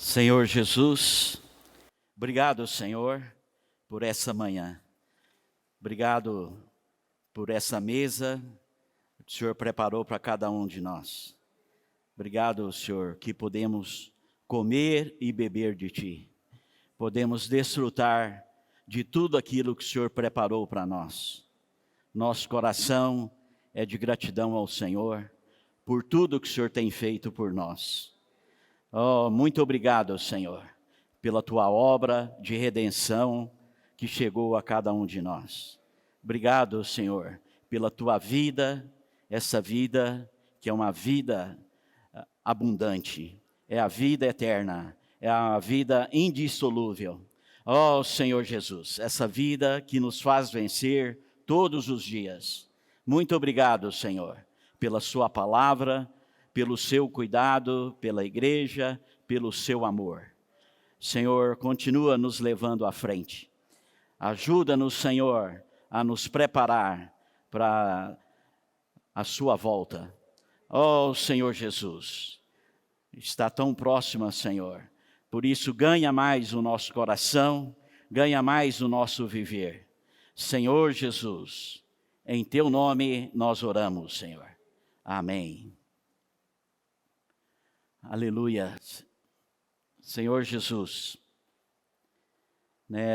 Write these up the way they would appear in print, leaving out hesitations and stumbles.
Senhor Jesus, obrigado, Senhor, por essa manhã. Obrigado por essa mesa que o Senhor preparou para cada um de nós. Obrigado, Senhor, que podemos comer e beber de Ti. Podemos desfrutar de tudo aquilo que o Senhor preparou para nós. Nosso coração é de gratidão ao Senhor por tudo que o Senhor tem feito por nós. Oh, muito obrigado, Senhor, pela Tua obra de redenção que chegou a cada um de nós. Obrigado, Senhor, pela Tua vida, essa vida que é uma vida abundante, é a vida eterna, é a vida indissolúvel. Oh, Senhor Jesus, essa vida que nos faz vencer todos os dias. Muito obrigado, Senhor, pela Sua palavra, pelo seu cuidado, pela igreja, pelo seu amor. Senhor, continua nos levando à frente. Ajuda-nos, Senhor, a nos preparar para a sua volta. Oh, Senhor Jesus, está tão próxima, Senhor. Por isso, ganha mais o nosso coração, ganha mais o nosso viver. Senhor Jesus, em Teu nome nós oramos, Senhor. Amém. Aleluia. Senhor Jesus,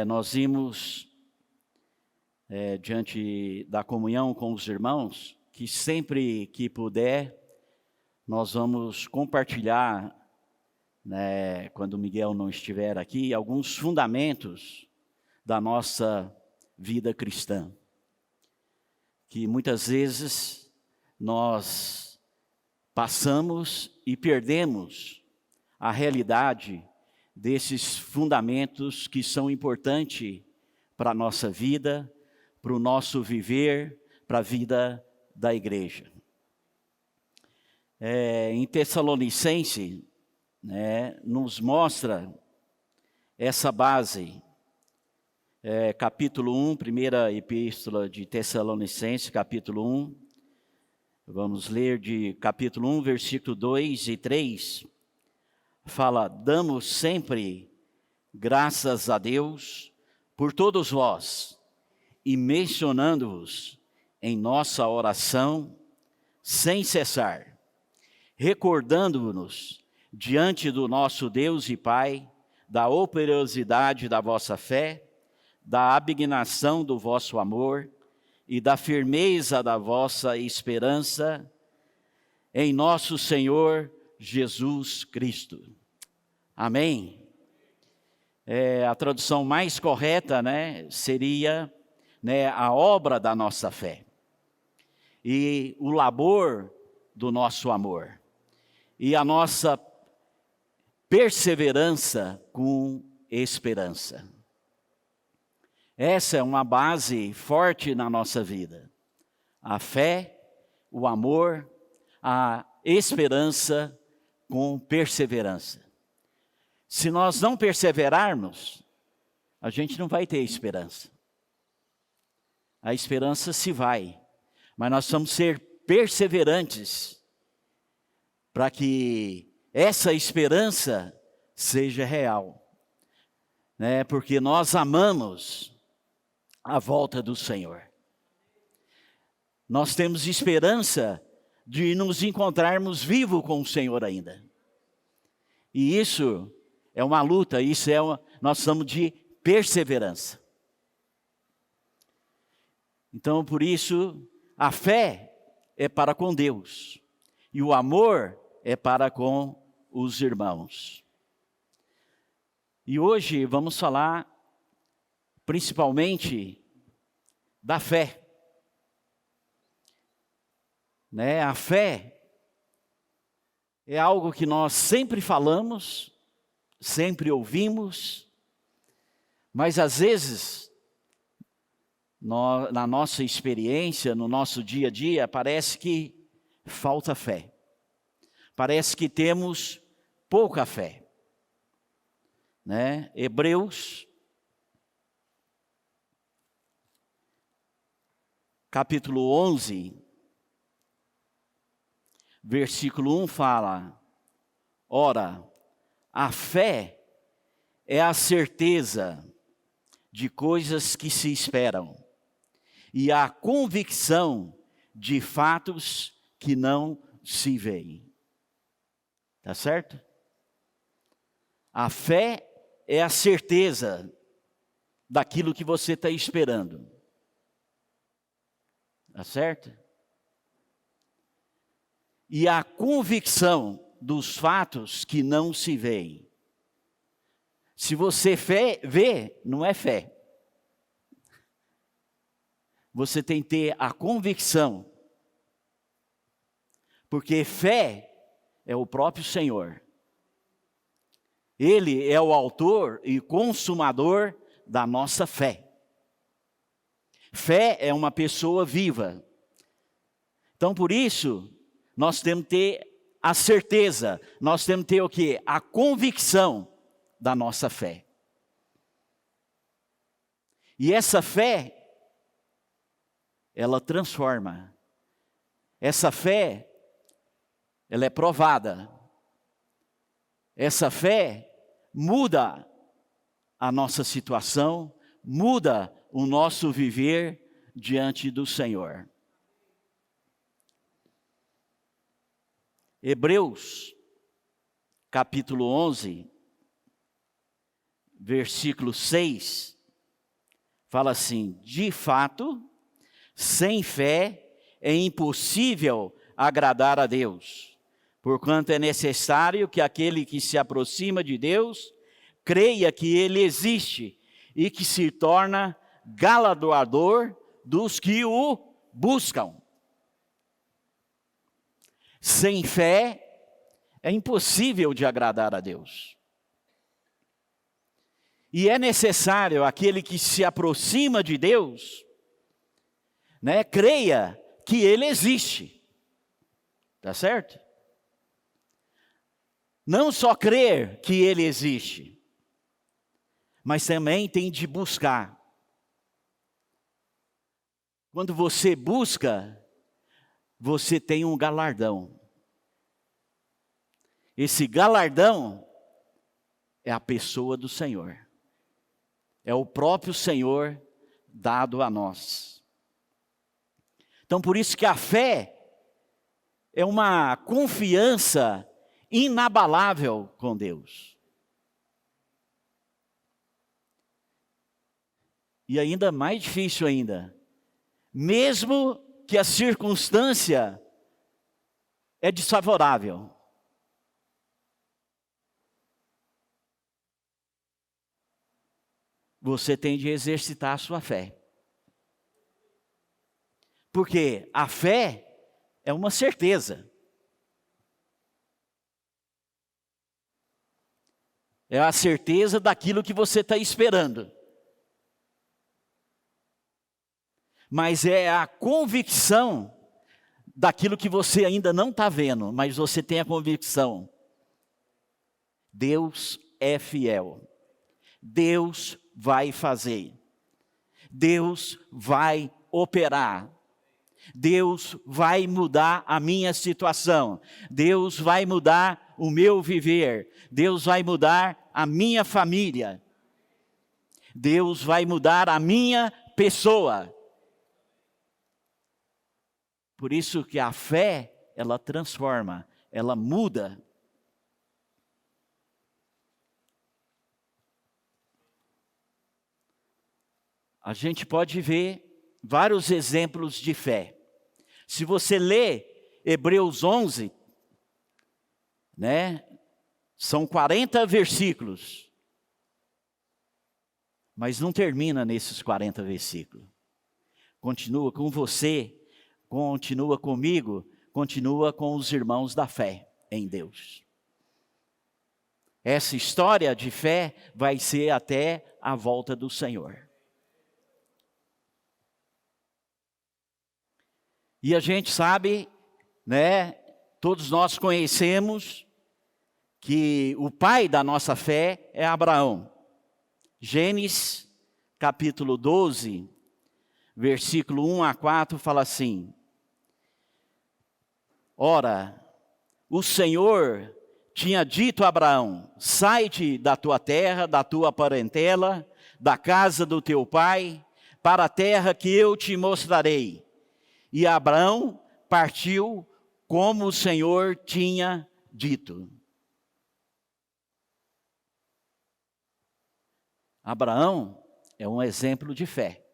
nós vimos diante da comunhão com os irmãos, que sempre que puder, nós vamos compartilhar, quando o Miguel não estiver aqui, alguns fundamentos da nossa vida cristã, que muitas vezes nós passamos e perdemos a realidade desses fundamentos que são importantes para a nossa vida, para o nosso viver, para a vida da igreja. Em Tessalonicenses, nos mostra essa base. Capítulo 1, primeira epístola de Tessalonicenses, capítulo 1. Vamos ler de capítulo 1, versículo 2 e 3. Fala: damos sempre graças a Deus por todos vós, e mencionando-vos em nossa oração, sem cessar, recordando-nos diante do nosso Deus e Pai, da operosidade da vossa fé, da abnegação do vosso amor, e da firmeza da vossa esperança em nosso Senhor Jesus Cristo. Amém? A tradução mais correta, seria a obra da nossa fé e o labor do nosso amor e a nossa perseverança com esperança. Essa é uma base forte na nossa vida. A fé, o amor, a esperança com perseverança. Se nós não perseverarmos, a gente não vai ter esperança. A esperança se vai, mas nós vamos ser perseverantes para que essa esperança seja real. Porque nós amamos a volta do Senhor. Nós temos esperança de nos encontrarmos vivos com o Senhor ainda. E isso é uma luta, nós somos de perseverança. Então, por isso, a fé é para com Deus, e o amor é para com os irmãos. E hoje vamos falar principalmente da fé. A fé é algo que nós sempre falamos, sempre ouvimos, mas às vezes, na nossa experiência, no nosso dia a dia, parece que falta fé. Parece que temos pouca fé. Hebreus, capítulo 11, versículo 1 fala: ora, A fé é a certeza de coisas que se esperam e a convicção de fatos que não se veem. Tá certo? A fé é a certeza daquilo que você está esperando. Tá certo? E a convicção dos fatos que não se veem. Se você vê, não é fé. Você tem que ter a convicção. Porque fé é o próprio Senhor. Ele é o autor e consumador da nossa fé. Fé é uma pessoa viva. Então, por isso, nós temos que ter a certeza, nós temos que ter o quê? A convicção da nossa fé. E essa fé, ela transforma. Essa fé, ela é provada. Essa fé muda a nossa situação, muda o nosso viver diante do Senhor. Hebreus, capítulo 11, versículo 6, fala assim: de fato, sem fé é impossível agradar a Deus, porquanto é necessário que aquele que se aproxima de Deus creia que Ele existe e que se torna galardoador dos que o buscam. Sem fé é impossível de agradar a Deus. E é necessário aquele que se aproxima de Deus, creia que Ele existe. Tá certo? Não só crer que Ele existe, mas também tem de buscar. Quando você busca, você tem um galardão. Esse galardão é a pessoa do Senhor. É o próprio Senhor dado a nós. Então, por isso que a fé é uma confiança inabalável com Deus. E ainda mais difícil ainda, mesmo que a circunstância é desfavorável. Você tem de exercitar a sua fé. Porque a fé é uma certeza. É a certeza daquilo que você está esperando. Mas é a convicção daquilo que você ainda não está vendo, mas você tem a convicção. Deus é fiel. Deus vai fazer. Deus vai operar. Deus vai mudar a minha situação. Deus vai mudar o meu viver. Deus vai mudar a minha família. Deus vai mudar a minha pessoa. Por isso que a fé, ela transforma, ela muda. A gente pode ver vários exemplos de fé. Se você lê Hebreus 11, são 40 versículos. Mas não termina nesses 40 versículos. Continua com você, continua comigo, continua com os irmãos da fé em Deus. Essa história de fé vai ser até a volta do Senhor. E a gente sabe, todos nós conhecemos que o pai da nossa fé é Abraão. Gênesis, capítulo 12, versículo 1 a 4, fala assim: ora, o Senhor tinha dito a Abraão: sai-te da tua terra, da tua parentela, da casa do teu pai, para a terra que eu te mostrarei. E Abraão partiu como o Senhor tinha dito. Abraão é um exemplo de fé.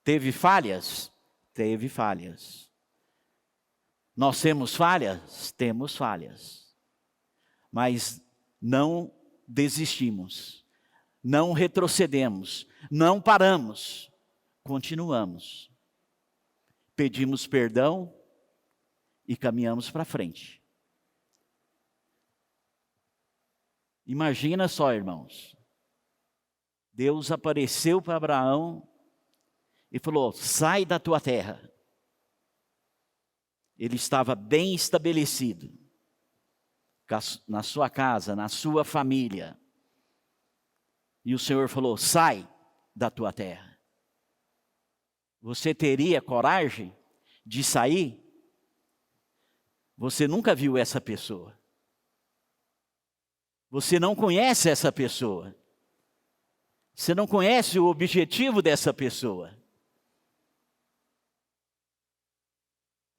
Teve falhas? Teve falhas. Nós temos falhas? Temos falhas. Mas não desistimos, não retrocedemos, não paramos, continuamos. Pedimos perdão e caminhamos para frente. Imagina só, irmãos. Deus apareceu para Abraão e falou: sai da tua terra. Ele estava bem estabelecido na sua casa, na sua família. E o Senhor falou: sai da tua terra. Você teria coragem de sair? Você nunca viu essa pessoa. Você não conhece essa pessoa. Você não conhece o objetivo dessa pessoa.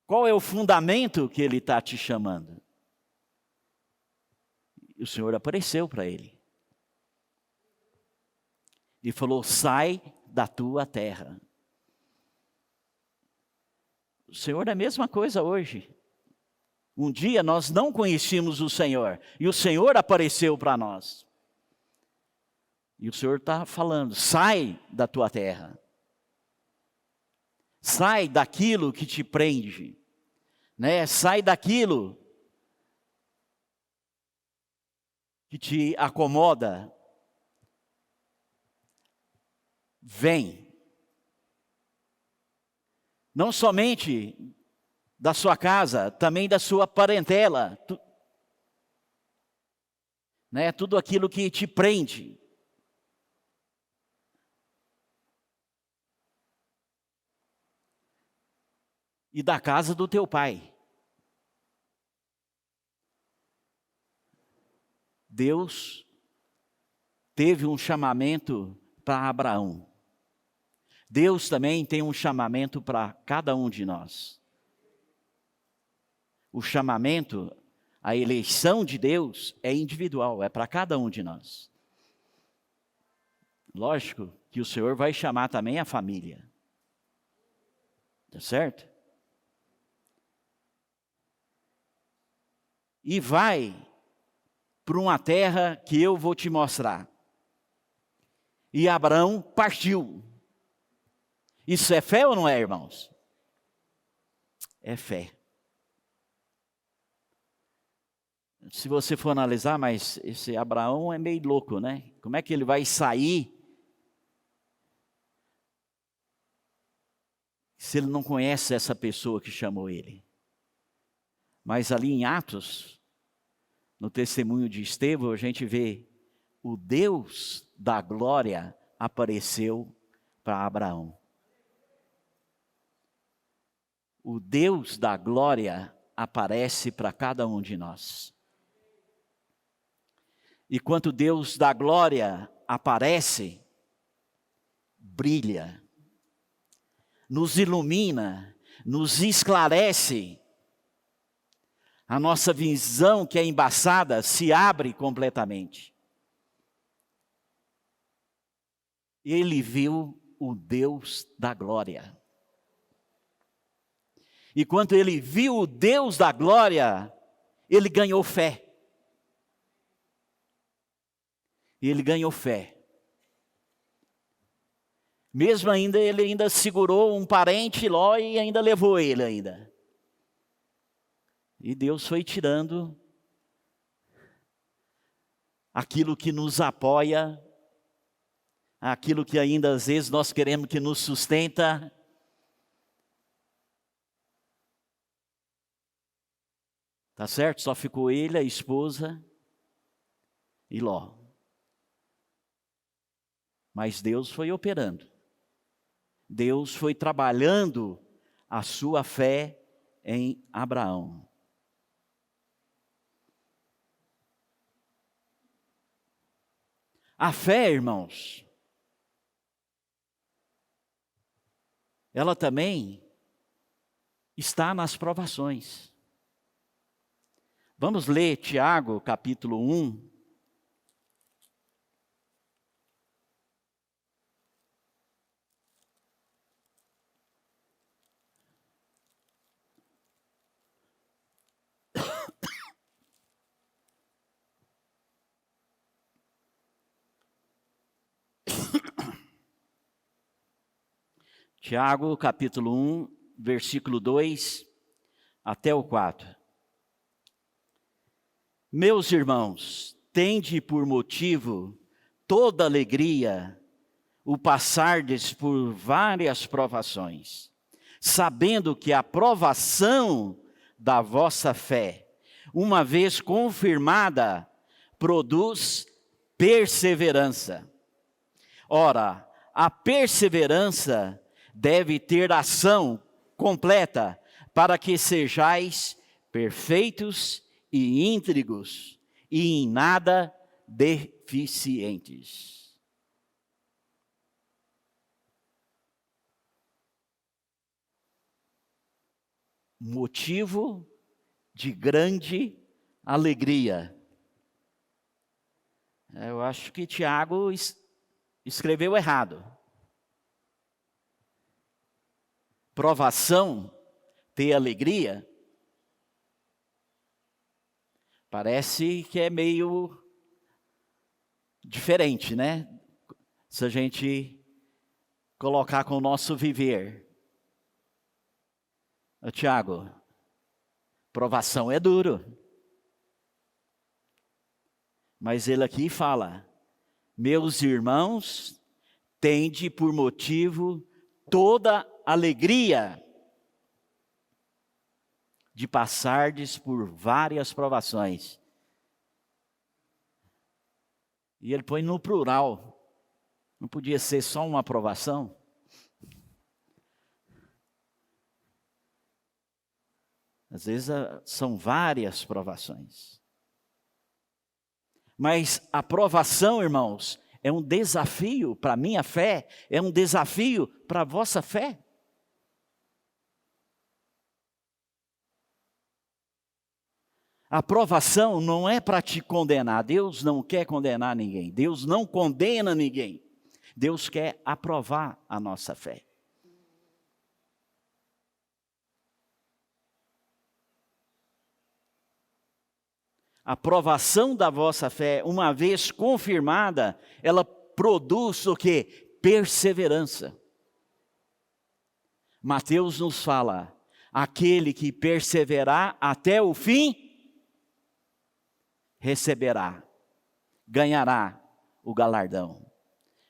Qual é o fundamento que ele está te chamando? E o Senhor apareceu para ele. E falou: sai da tua terra. O Senhor é a mesma coisa hoje. Um dia nós não conhecíamos o Senhor. E o Senhor apareceu para nós. E o Senhor está falando: sai da tua terra. Sai daquilo que te prende. Sai daquilo que te acomoda. Vem. Não somente da sua casa, também da sua parentela. Tudo aquilo que te prende. E da casa do teu pai. Deus teve um chamamento para Abraão. Deus também tem um chamamento para cada um de nós. O chamamento, a eleição de Deus é individual, é para cada um de nós. Lógico que o Senhor vai chamar também a família. Tá certo? E vai para uma terra que eu vou te mostrar. E Abraão partiu. Isso é fé ou não é, irmãos? É fé. Se você for analisar, mas esse Abraão é meio louco, né? Como é que ele vai sair se ele não conhece essa pessoa que chamou ele? Mas ali em Atos, no testemunho de Estevão, a gente vê o Deus da glória apareceu para Abraão. O Deus da glória aparece para cada um de nós. E quando Deus da glória aparece, brilha, nos ilumina, nos esclarece. A nossa visão que é embaçada se abre completamente. Ele viu o Deus da glória. E quando ele viu o Deus da glória, ele ganhou fé. Ele ganhou fé. Mesmo ainda, ele ainda segurou um parente lá e ainda levou ele ainda. E Deus foi tirando aquilo que nos apoia, aquilo que ainda às vezes nós queremos que nos sustenta. Tá certo? Só ficou ele, a esposa e Ló. Mas Deus foi operando. Deus foi trabalhando a sua fé em Abraão. A fé, irmãos, ela também está nas provações. Vamos ler Tiago, capítulo 1. Tiago, capítulo 1, versículo 2 até o 4. Meus irmãos, tende por motivo toda alegria o passardes por várias provações, sabendo que a provação da vossa fé, uma vez confirmada, produz perseverança. Ora, a perseverança deve ter ação completa, para que sejais perfeitos e íntegros, e em nada deficientes. Motivo de grande alegria. Eu acho que Tiago escreveu errado. Provação, ter alegria, parece que é meio diferente, né? Se a gente colocar com o nosso viver. Tiago, provação é duro. Mas ele aqui fala, meus irmãos, tende por motivo toda alegria de passardes por várias provações. E ele põe no plural. Não podia ser só uma provação? Às vezes são várias provações. Mas a provação, irmãos, é um desafio para a minha fé, é um desafio para a vossa fé. A provação não é para te condenar. Deus não quer condenar ninguém. Deus não condena ninguém. Deus quer aprovar a nossa fé. A provação da vossa fé, uma vez confirmada, ela produz o quê? Perseverança. Mateus nos fala, aquele que perseverar até o fim, receberá, ganhará o galardão,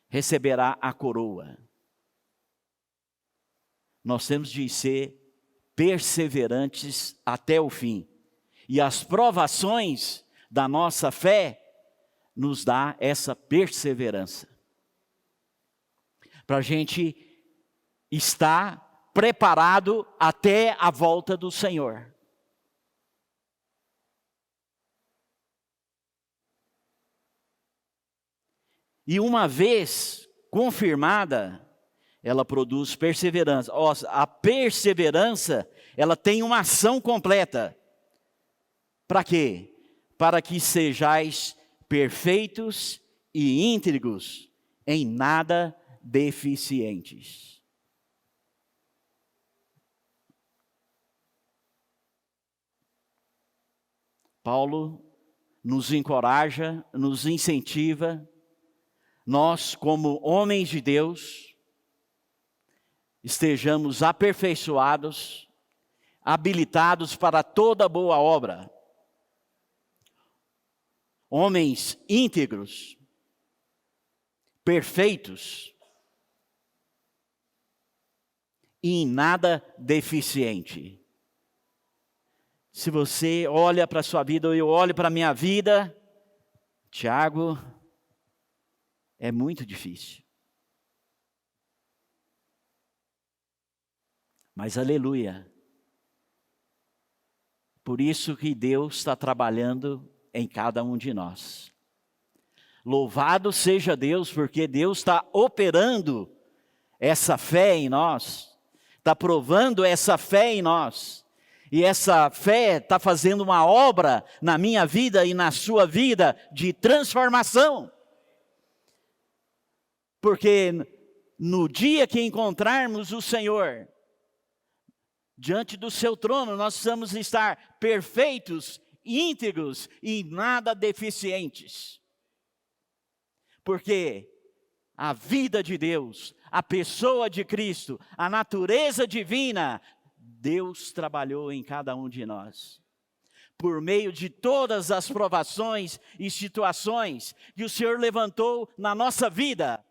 receberá a coroa. Nós temos de ser perseverantes até o fim. E as provações da nossa fé nos dá essa perseverança. Para a gente estar preparado até a volta do Senhor. E uma vez confirmada, ela produz perseverança. A perseverança, ela tem uma ação completa. Para quê? Para que sejais perfeitos e íntegros, em nada deficientes. Paulo nos encoraja, nos incentiva, nós como homens de Deus, estejamos aperfeiçoados, habilitados para toda boa obra. Homens íntegros, perfeitos e em nada deficiente. Se você olha para a sua vida, ou eu olho para a minha vida, Tiago, é muito difícil. Mas aleluia. Por isso que Deus está trabalhando em cada um de nós. Louvado seja Deus, porque Deus está operando essa fé em nós, está provando essa fé em nós. E essa fé está fazendo uma obra na minha vida e na sua vida de transformação. Porque no dia que encontrarmos o Senhor, diante do seu trono, nós precisamos estar perfeitos, íntegros e nada deficientes. Porque a vida de Deus, a pessoa de Cristo, a natureza divina, Deus trabalhou em cada um de nós. Por meio de todas as provações e situações que o Senhor levantou na nossa vida.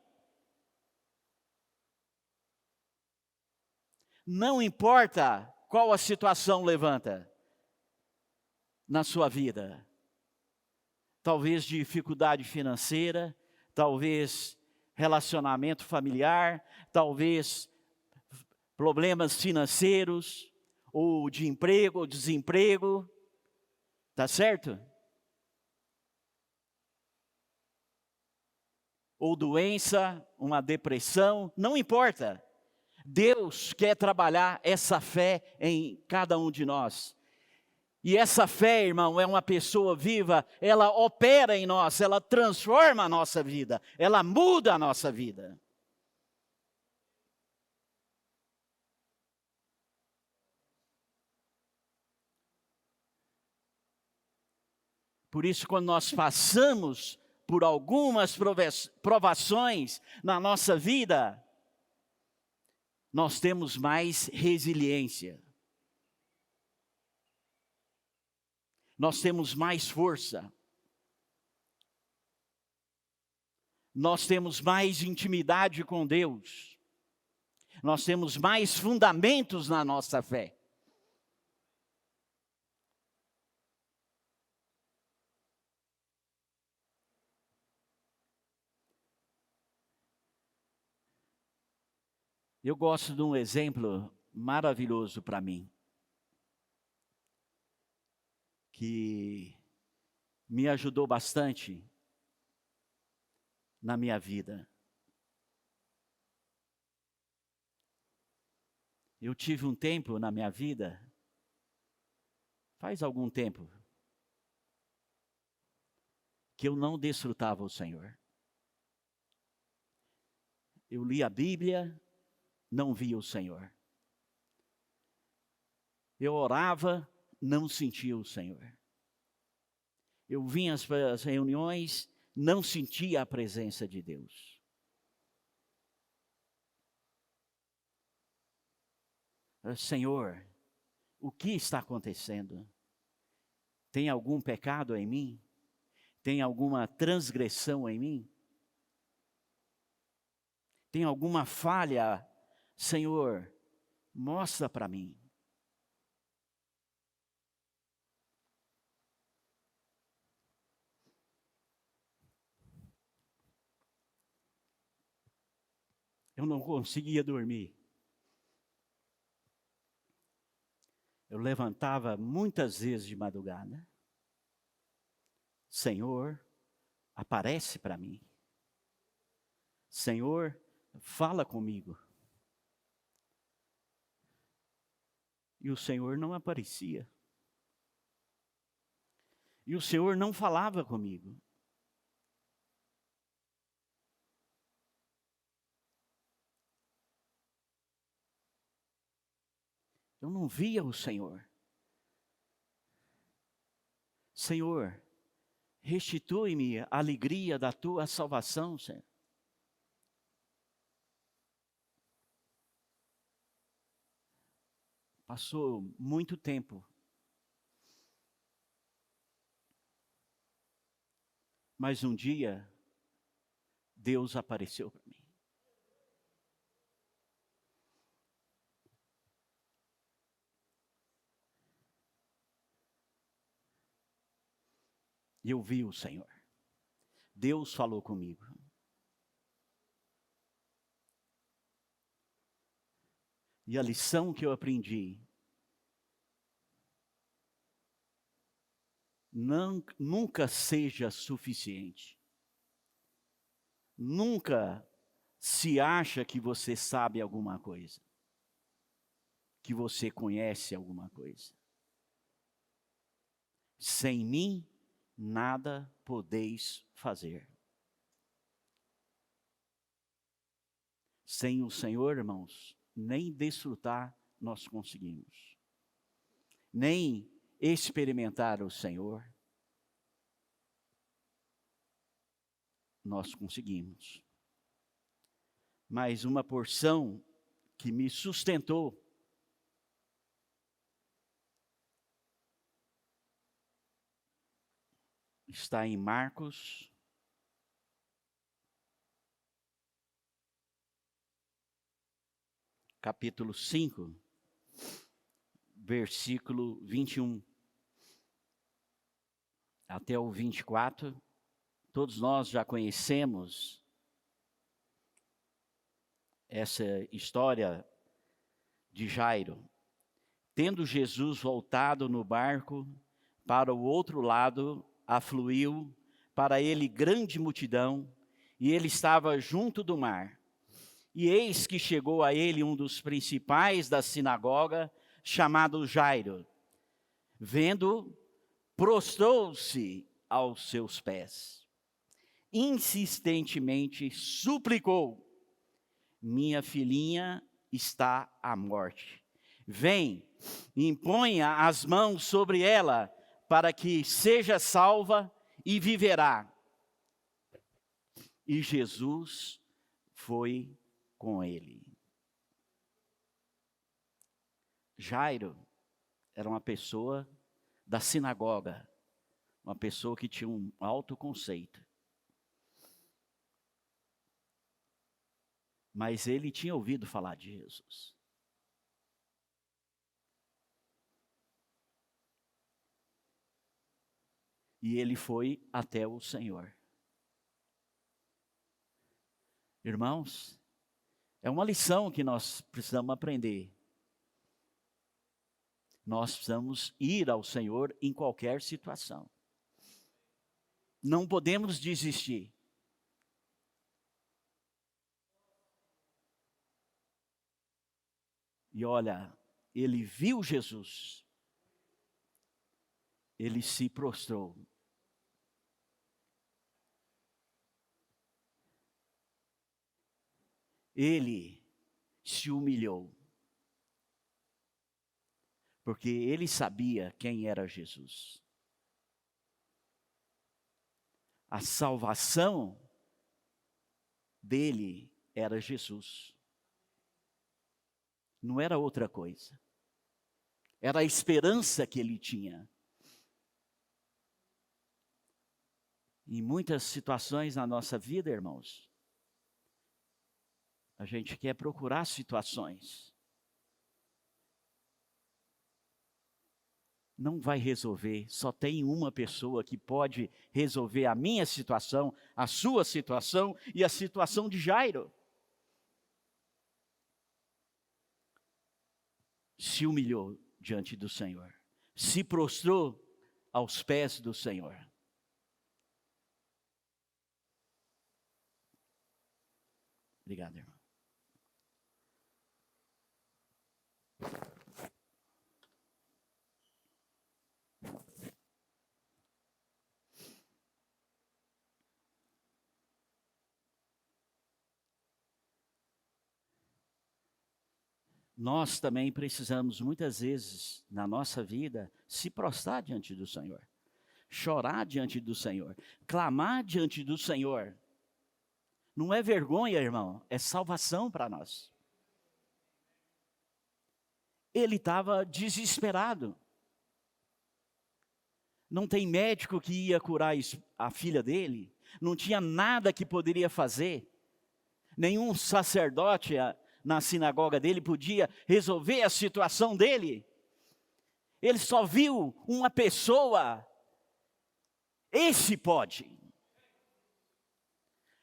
Não importa qual a situação levanta na sua vida. Talvez dificuldade financeira, talvez relacionamento familiar, talvez problemas financeiros, ou de emprego, ou desemprego, tá certo? Ou doença, uma depressão, não importa. Deus quer trabalhar essa fé em cada um de nós. E essa fé, irmão, é uma pessoa viva, ela opera em nós, ela transforma a nossa vida, ela muda a nossa vida. Por isso, quando nós passamos por algumas provações na nossa vida, nós temos mais resiliência. Nós temos mais força. Nós temos mais intimidade com Deus. Nós temos mais fundamentos na nossa fé. Eu gosto de um exemplo maravilhoso para mim, que me ajudou bastante na minha vida. Eu tive um tempo na minha vida, faz algum tempo, que eu não desfrutava o Senhor. Eu li a Bíblia, não via o Senhor. Eu orava, não sentia o Senhor. Eu vinha às reuniões, não sentia a presença de Deus. Senhor, o que está acontecendo? Tem algum pecado em mim? Tem alguma transgressão em mim? Tem alguma falha? Senhor, mostra para mim. Eu não conseguia dormir. Eu levantava muitas vezes de madrugada. Senhor, aparece para mim. Senhor, fala comigo. E o Senhor não aparecia. E o Senhor não falava comigo. Eu não via o Senhor. Senhor, restitui-me a alegria da tua salvação, Senhor. Passou muito tempo. Mas um dia, Deus apareceu para mim. E eu vi o Senhor. Deus falou comigo. E a lição que eu aprendi, nunca seja suficiente. nunca se acha que você sabe alguma coisa, que você conhece alguma coisa. Sem mim, nada podeis fazer. Sem o Senhor, irmãos, nem desfrutar nós conseguimos. Nem experimentar o Senhor, nós conseguimos. Mas uma porção que me sustentou está em Marcos, capítulo 5, versículo 21 até o 24. Todos nós já conhecemos essa história de Jairo. Tendo Jesus voltado no barco para o outro lado, afluiu para ele grande multidão, e ele estava junto do mar. E eis que chegou a ele um dos principais da sinagoga, chamado Jairo. Vendo, prostrou-se aos seus pés. Insistentemente suplicou: minha filhinha está à morte. Vem, imponha as mãos sobre ela, para que seja salva e viverá. E Jesus foi com ele. Jairo era uma pessoa da sinagoga, uma pessoa que tinha um alto conceito. Mas ele tinha ouvido falar de Jesus. E ele foi até o Senhor. Irmãos, é uma lição que nós precisamos aprender. Nós precisamos ir ao Senhor em qualquer situação. Não podemos desistir. E olha, ele viu Jesus. Ele se prostrou. Ele se humilhou. Porque ele sabia quem era Jesus. A salvação dele era Jesus. Não era outra coisa. Era a esperança que ele tinha. Em muitas situações na nossa vida, irmãos, a gente quer procurar situações. Não vai resolver, só tem uma pessoa que pode resolver a minha situação, a sua situação e a situação de Jairo. Se humilhou diante do Senhor, se prostrou aos pés do Senhor. Obrigado, irmão. Nós também precisamos, muitas vezes, na nossa vida, se prostrar diante do Senhor, chorar diante do Senhor, clamar diante do Senhor. Não é vergonha, irmão, é salvação para nós. Ele estava desesperado. Não tem médico que ia curar a filha dele, não tinha nada que poderia fazer. Nenhum sacerdote na sinagoga dele podia resolver a situação dele. Ele só viu uma pessoa. Esse pode.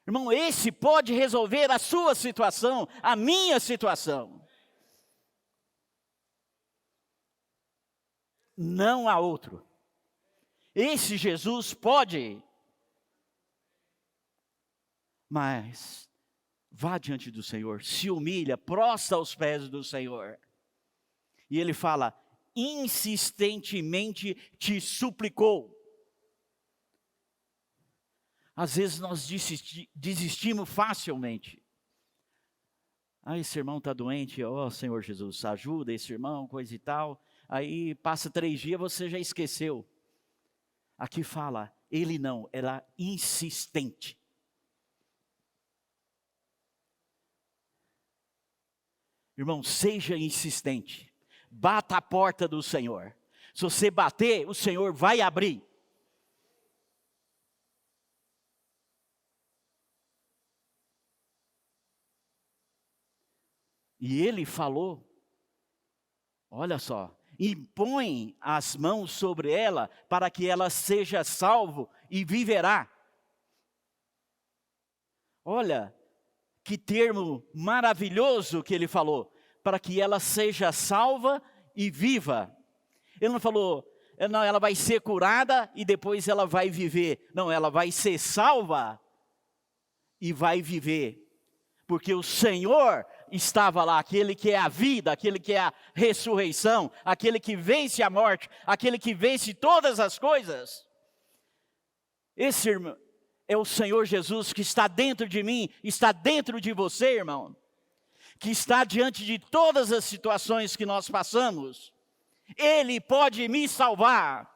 Irmão, esse pode resolver a sua situação, a minha situação. Não há outro. Esse Jesus pode. Mas vá diante do Senhor, se humilha, prostra aos pés do Senhor. E ele fala, insistentemente te suplicou. Às vezes nós desistimos facilmente. Esse irmão está doente, Senhor Jesus, ajuda esse irmão, coisa e tal. Aí passa 3 dias, você já esqueceu. Aqui fala, ele não, ela insistente. Irmão, seja insistente. Bata a porta do Senhor. Se você bater, o Senhor vai abrir. E ele falou, olha só, impõe as mãos sobre ela para que ela seja salvo e viverá. Olha, que termo maravilhoso que ele falou, para que ela seja salva e viva. Ele não falou, não, ela vai ser curada e depois ela vai viver. Não, ela vai ser salva e vai viver. Porque o Senhor estava lá, aquele que é a vida, aquele que é a ressurreição, aquele que vence a morte, aquele que vence todas as coisas. Esse irmão é o Senhor Jesus que está dentro de mim, está dentro de você, irmão. Que está diante de todas as situações que nós passamos. Ele pode me salvar.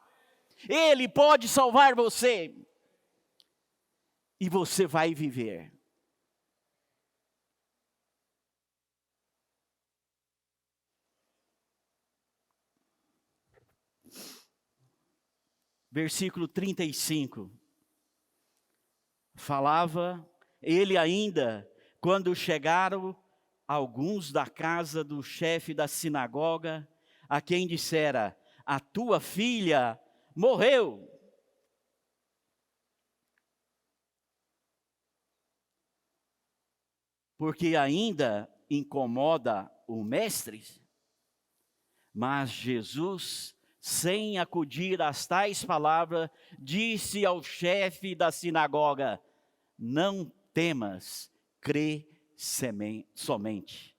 Ele pode salvar você. E você vai viver. Versículo 35. Falava ele ainda, quando chegaram alguns da casa do chefe da sinagoga, a quem dissera, a tua filha morreu. Porque ainda incomoda o mestre. Mas Jesus, sem acudir às tais palavras, disse ao chefe da sinagoga, não temas, crê somente.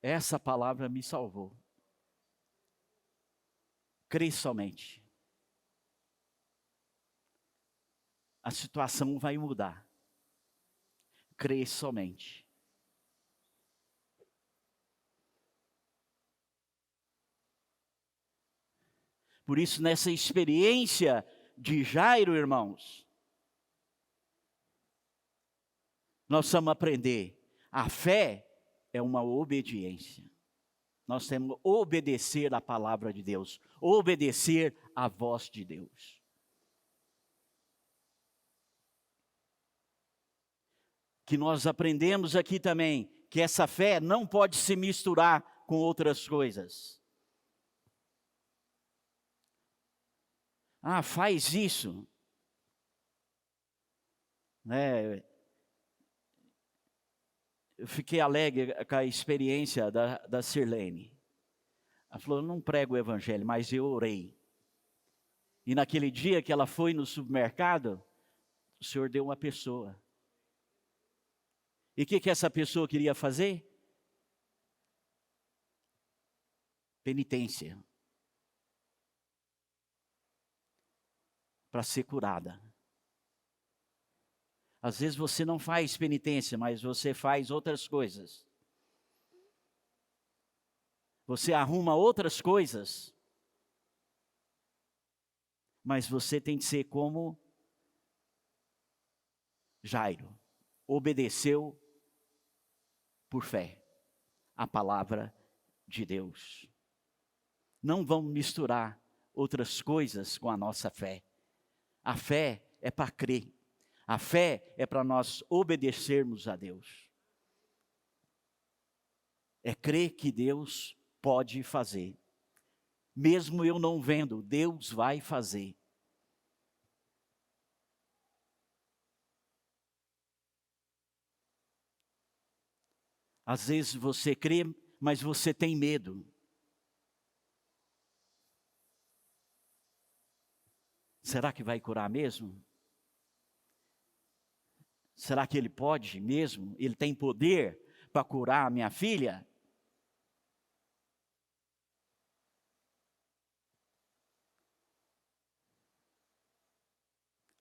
Essa palavra me salvou. Crê somente. A situação vai mudar. Crê somente. Por isso, nessa experiência de Jairo, irmãos, nós precisamos aprender. A fé é uma obediência. Nós temos que obedecer à palavra de Deus. Obedecer à voz de Deus. Que nós aprendemos aqui também, que essa fé não pode se misturar com outras coisas. Faz isso. Eu fiquei alegre com a experiência da Sirlene. Ela falou, eu não prego o evangelho, mas eu orei. E naquele dia que ela foi no supermercado, o Senhor deu uma pessoa. E o que essa pessoa queria fazer? Penitência. Para ser curada. Às vezes você não faz penitência, mas você faz outras coisas. Você arruma outras coisas. Mas você tem que ser como Jairo. Obedeceu por fé a palavra de Deus. Não vamos misturar outras coisas com a nossa fé. A fé é para crer. A fé é para nós obedecermos a Deus. É crer que Deus pode fazer. Mesmo eu não vendo, Deus vai fazer. Às vezes você crê, mas você tem medo. Será que vai curar mesmo? Será que ele pode mesmo? Ele tem poder para curar a minha filha?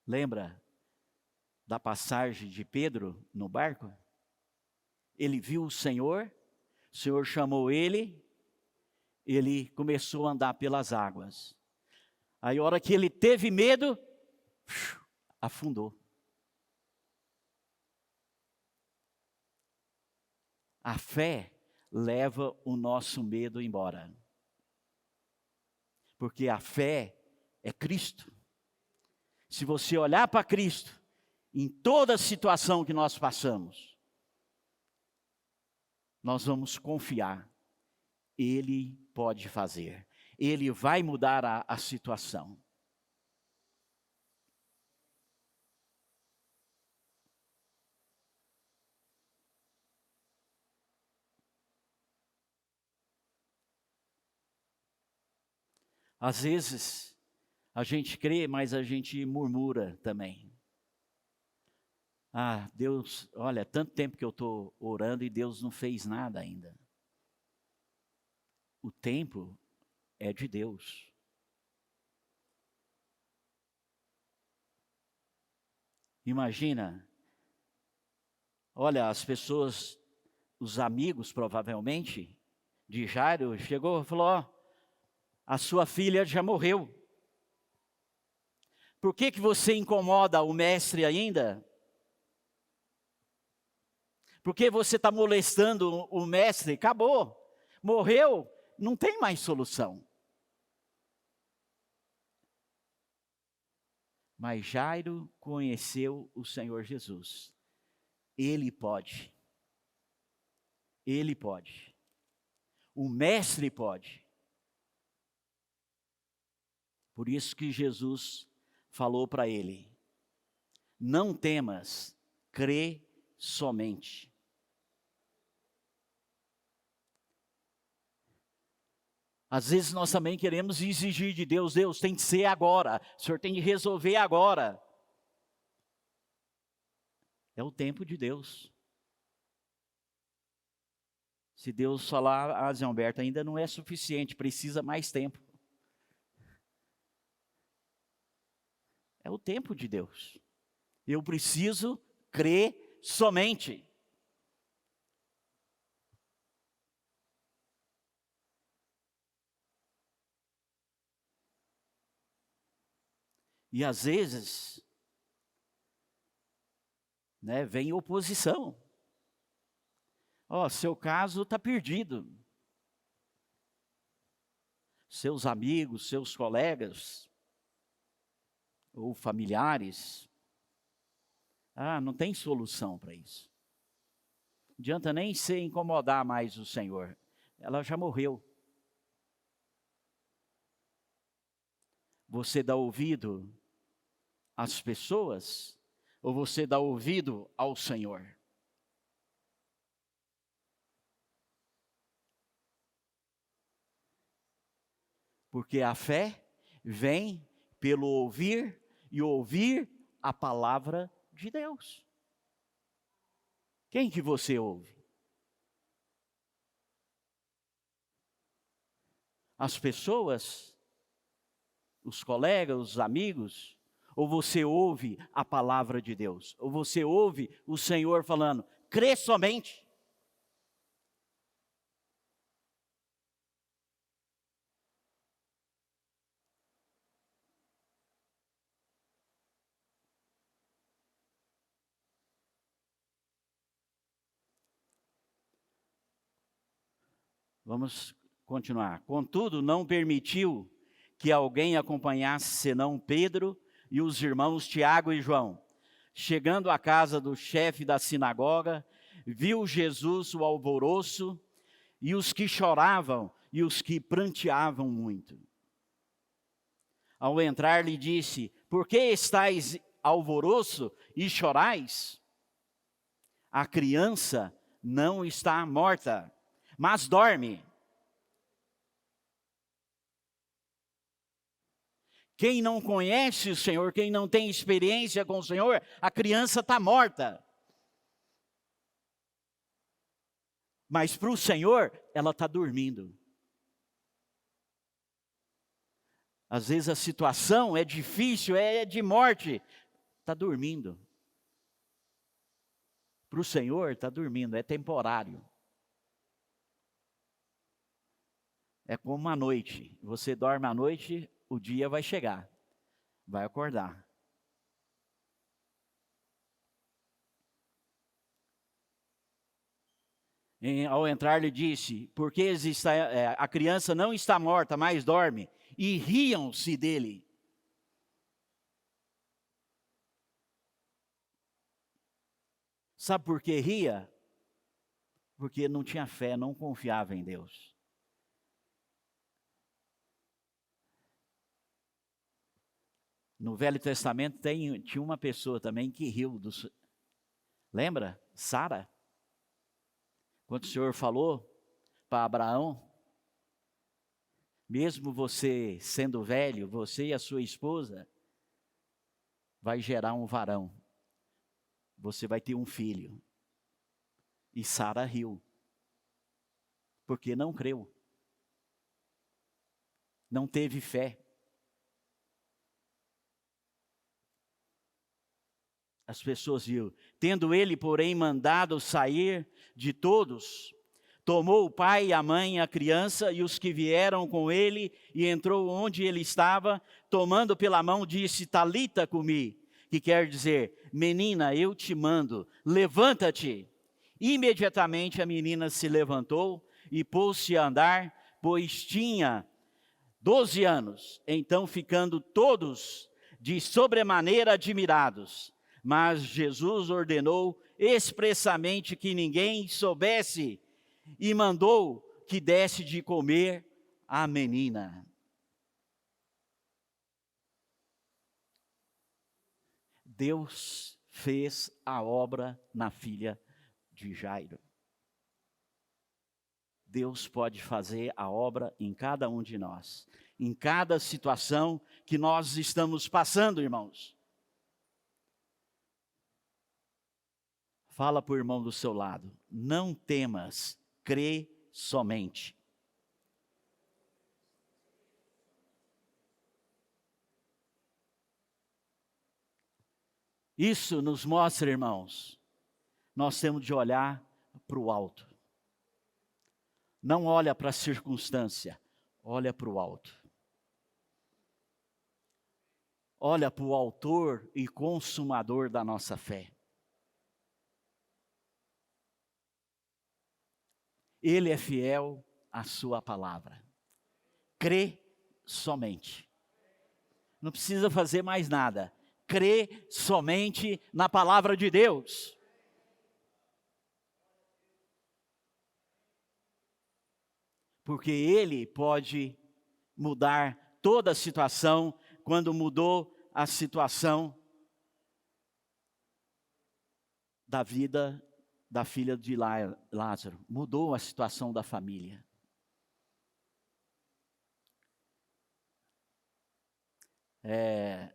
Lembra da passagem de Pedro no barco? Ele viu o Senhor chamou ele começou a andar pelas águas. Aí a hora que ele teve medo, afundou. A fé leva o nosso medo embora. Porque a fé é Cristo. Se você olhar para Cristo, em toda situação que nós passamos, nós vamos confiar. Ele pode fazer. Ele vai mudar a situação. Às vezes, a gente crê, mas a gente murmura também. Ah, Deus, olha, tanto tempo que eu estou orando e Deus não fez nada ainda. O tempo é de Deus. Imagina, olha, as pessoas, os amigos provavelmente, de Jairo, chegou e falou, ó, a sua filha já morreu. Por que você incomoda o mestre ainda? Por que você está molestando o mestre? Acabou, morreu, não tem mais solução. Mas Jairo conheceu o Senhor Jesus. Ele pode. Ele pode. O mestre pode. Por isso que Jesus falou para ele: não temas, crê somente. Às vezes nós também queremos exigir de Deus, Deus tem que ser agora, o Senhor tem que resolver agora. É o tempo de Deus. Se Deus falar, ah, Zé Humberto, ainda não é suficiente, precisa mais tempo. É o tempo de Deus. Eu preciso crer somente. E às vezes, vem oposição. Ó, seu caso está perdido. Seus amigos, seus colegas, ou familiares, não tem solução para isso. Não adianta nem se incomodar mais o Senhor. Ela já morreu. Você dá ouvido às pessoas ou você dá ouvido ao Senhor? Porque a fé vem pelo ouvir e ouvir a palavra de Deus. Quem que você ouve? As pessoas, os colegas, os amigos, ou você ouve a palavra de Deus? Ou você ouve o Senhor falando, crê somente. Vamos continuar. Contudo, não permitiu que alguém acompanhasse senão Pedro e os irmãos Tiago e João. Chegando à casa do chefe da sinagoga, viu Jesus o alvoroço e os que choravam e os que pranteavam muito. Ao entrar, lhe disse, por que estáis alvoroço e chorais? A criança não está morta, mas dorme. Quem não conhece o Senhor, quem não tem experiência com o Senhor, a criança está morta. Mas para o Senhor, ela está dormindo. Às vezes a situação é difícil, é de morte. Está dormindo. Para o Senhor, está dormindo, é temporário. É como a noite. Você dorme à noite, o dia vai chegar. Vai acordar. Ao entrar, lhe disse, porque a criança não está morta, mas dorme. E riam-se dele. Sabe por que ria? Porque não tinha fé, não confiava em Deus. No Velho Testamento tinha uma pessoa também que riu. Lembra? Sara? Quando o Senhor falou para Abraão, mesmo você sendo velho, você e a sua esposa, vai gerar um varão. Você vai ter um filho. E Sara riu. Porque não creu. Não teve fé. As pessoas viram. Tendo ele, porém, mandado sair de todos, tomou o pai, a mãe, a criança e os que vieram com ele, e entrou onde ele estava, tomando pela mão, disse, Talita cumi, que quer dizer, menina, eu te mando, levanta-te. Imediatamente a menina se levantou e pôs-se a andar, pois tinha 12 anos. Então, ficando todos de sobremaneira admirados, mas Jesus ordenou expressamente que ninguém soubesse e mandou que desse de comer à menina. Deus fez a obra na filha de Jairo. Deus pode fazer a obra em cada um de nós, em cada situação que nós estamos passando, irmãos. Fala para o irmão do seu lado, não temas, crê somente. Isso nos mostra, irmãos, nós temos de olhar para o alto. Não olha para a circunstância, olha para o alto. Olha para o autor e consumador da nossa fé. Ele é fiel à sua palavra. Crê somente. Não precisa fazer mais nada. Crê somente na palavra de Deus. Porque Ele pode mudar toda a situação, quando mudou a situação da vida da filha de Lázaro, mudou a situação da família.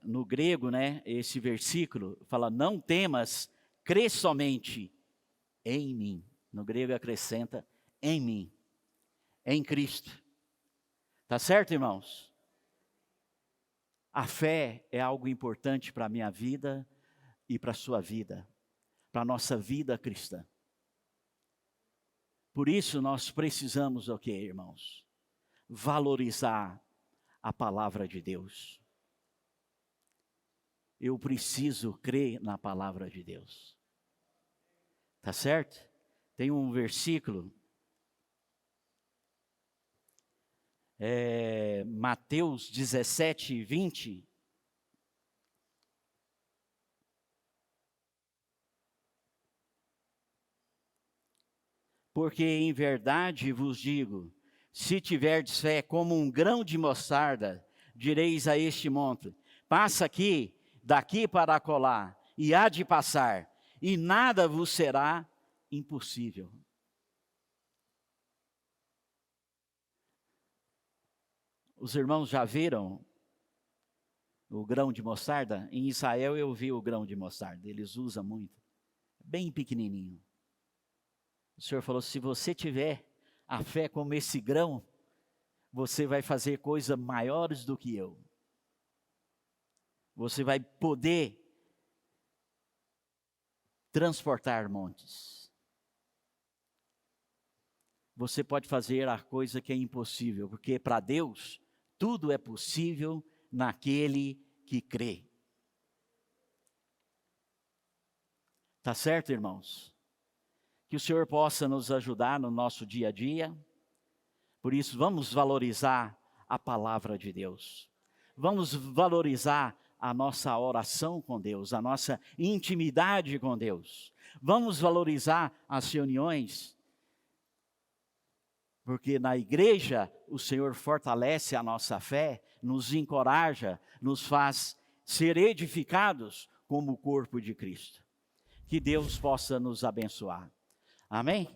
No grego, esse versículo fala, não temas, crê somente em mim. No grego acrescenta, em mim, em Cristo. Tá certo, irmãos? A fé é algo importante para a minha vida e para a sua vida, para a nossa vida cristã. Por isso nós precisamos o quê, irmãos? Valorizar a palavra de Deus. Eu preciso crer na palavra de Deus. Tá certo? Tem um versículo, Mateus 17, 20. Porque em verdade vos digo, se tiverdes fé como um grão de mostarda, direis a este monte, passa aqui, daqui para acolá, e há de passar, e nada vos será impossível. Os irmãos já viram o grão de mostarda? Em Israel eu vi o grão de mostarda, eles usam muito, bem pequenininho. O Senhor falou, se você tiver a fé como esse grão, você vai fazer coisas maiores do que eu. Você vai poder transportar montes. Você pode fazer a coisa que é impossível, porque para Deus tudo é possível naquele que crê. Tá certo, irmãos? Que o Senhor possa nos ajudar no nosso dia a dia. Por isso, vamos valorizar a palavra de Deus. Vamos valorizar a nossa oração com Deus, a nossa intimidade com Deus. Vamos valorizar as reuniões, porque na igreja o Senhor fortalece a nossa fé, nos encoraja, nos faz ser edificados como o corpo de Cristo. Que Deus possa nos abençoar. Amém?